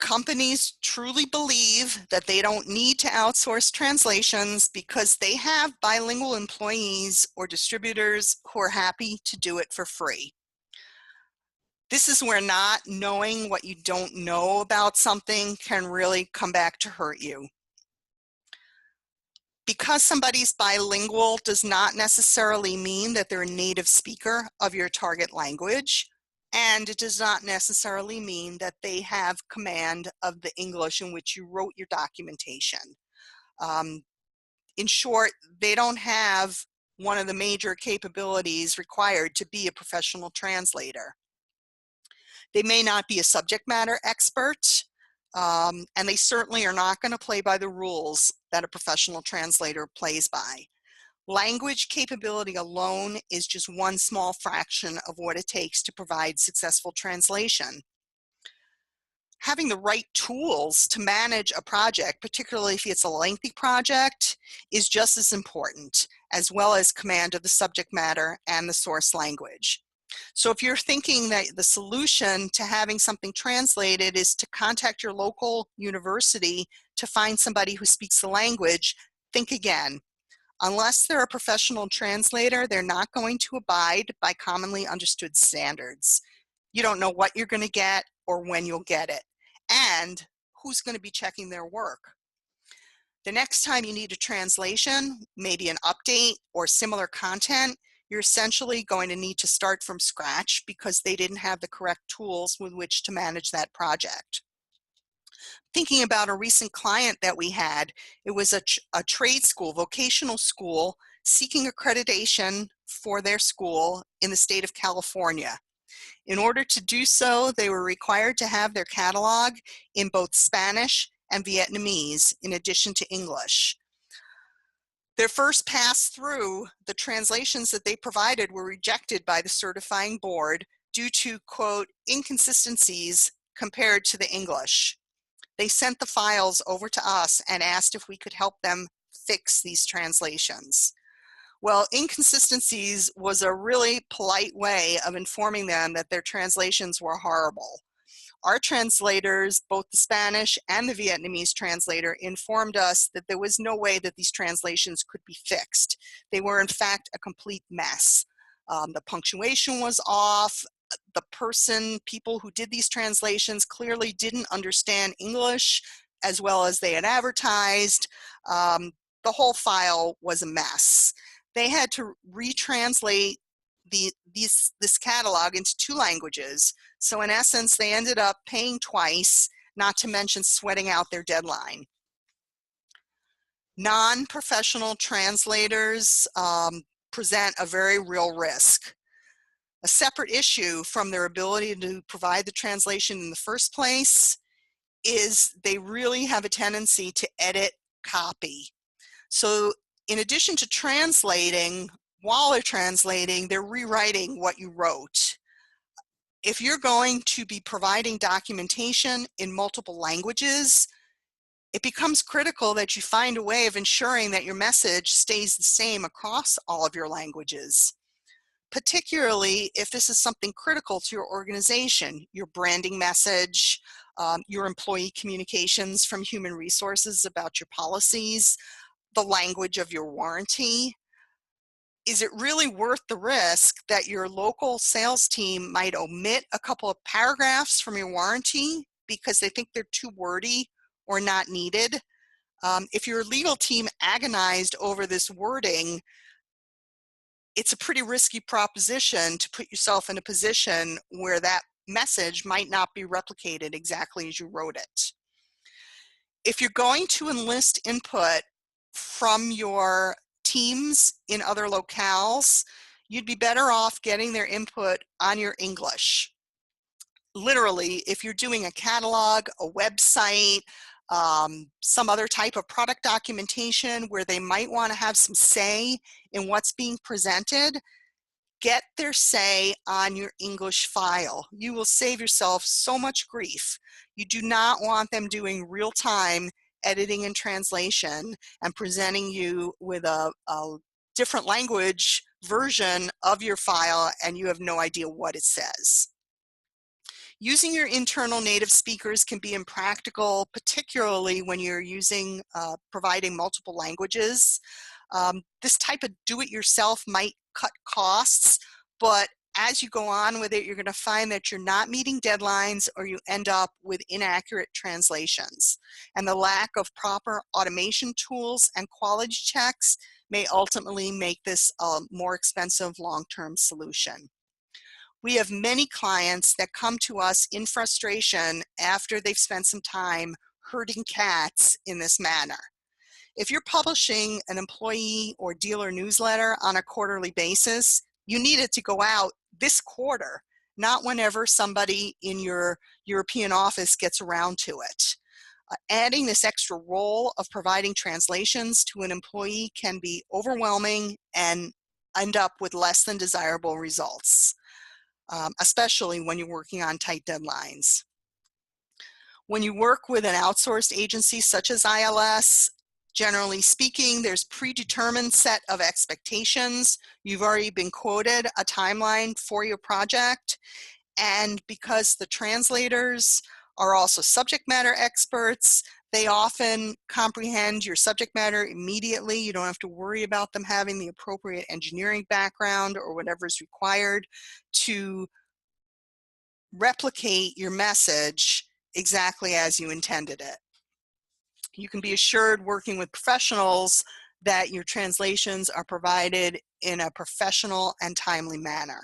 Companies truly believe that they don't need to outsource translations because they have bilingual employees or distributors who are happy to do it for free. This is where not knowing what you don't know about something can really come back to hurt you. Because somebody's bilingual does not necessarily mean that they're a native speaker of your target language, and it does not necessarily mean that they have command of the English in which you wrote your documentation. In short, they don't have one of the major capabilities required to be a professional translator. They may not be a subject matter expert, and they certainly are not going to play by the rules that a professional translator plays by. Language capability alone is just one small fraction of what it takes to provide successful translation. Having the right tools to manage a project, particularly if it's a lengthy project, is just as important, as well as command of the subject matter and the source language. So if you're thinking that the solution to having something translated is to contact your local university to find somebody who speaks the language, think again. Unless they're a professional translator, they're not going to abide by commonly understood standards. You don't know what you're going to get or when you'll get it, and who's going to be checking their work. The next time you need a translation, maybe an update or similar content, you're essentially going to need to start from scratch because they didn't have the correct tools with which to manage that project. Thinking about a recent client that we had, it was a trade school, vocational school, seeking accreditation for their school in the state of California. In order to do so, they were required to have their catalog in both Spanish and Vietnamese, in addition to English. Their first pass through, the translations that they provided were rejected by the certifying board due to, quote, inconsistencies compared to the English. They sent the files over to us and asked if we could help them fix these translations. Well, inconsistencies was a really polite way of informing them that their translations were horrible. Our translators, both the Spanish and the Vietnamese translator, informed us that there was no way that these translations could be fixed. They were, in fact, a complete mess. The punctuation was off. The people who did these translations clearly didn't understand English as well as they had advertised. The whole file was a mess. They had to retranslate this catalog into 2 languages. So in essence, they ended up paying twice, not to mention sweating out their deadline. Non-professional translators present a very real risk. A separate issue from their ability to provide the translation in the first place is they really have a tendency to edit copy. So in addition to translating, while they're translating, they're rewriting what you wrote. If you're going to be providing documentation in multiple languages, it becomes critical that you find a way of ensuring that your message stays the same across all of your languages, particularly if this is something critical to your organization, your branding message, your employee communications from human resources about your policies, the language of your warranty. Is it really worth the risk that your local sales team might omit a couple of paragraphs from your warranty because they think they're too wordy or not needed? If your legal team agonized over this wording, it's a pretty risky proposition to put yourself in a position where that message might not be replicated exactly as you wrote it. If you're going to enlist input from your teams in other locales, you'd be better off getting their input on your English. Literally, if you're doing a catalog, a website, some other type of product documentation where they might want to have some say in what's being presented, get their say on your English file. You will save yourself so much grief. You do not want them doing real-time editing and translation and presenting you with a different language version of your file and you have no idea what it says. Using your internal native speakers can be impractical, particularly when you're providing multiple languages. This type of do-it-yourself might cut costs, but as you go on with it, you're going to find that you're not meeting deadlines or you end up with inaccurate translations. And the lack of proper automation tools and quality checks may ultimately make this a more expensive long-term solution. We have many clients that come to us in frustration after they've spent some time herding cats in this manner. If you're publishing an employee or dealer newsletter on a quarterly basis, you need it to go out this quarter, not whenever somebody in your European office gets around to it. Adding this extra role of providing translations to an employee can be overwhelming and end up with less than desirable results, especially when you're working on tight deadlines. When you work with an outsourced agency such as ILS, generally speaking, there's predetermined set of expectations. You've already been quoted a timeline for your project. And because the translators are also subject matter experts, they often comprehend your subject matter immediately. You don't have to worry about them having the appropriate engineering background or whatever is required to replicate your message exactly as you intended it. You can be assured working with professionals that your translations are provided in a professional and timely manner.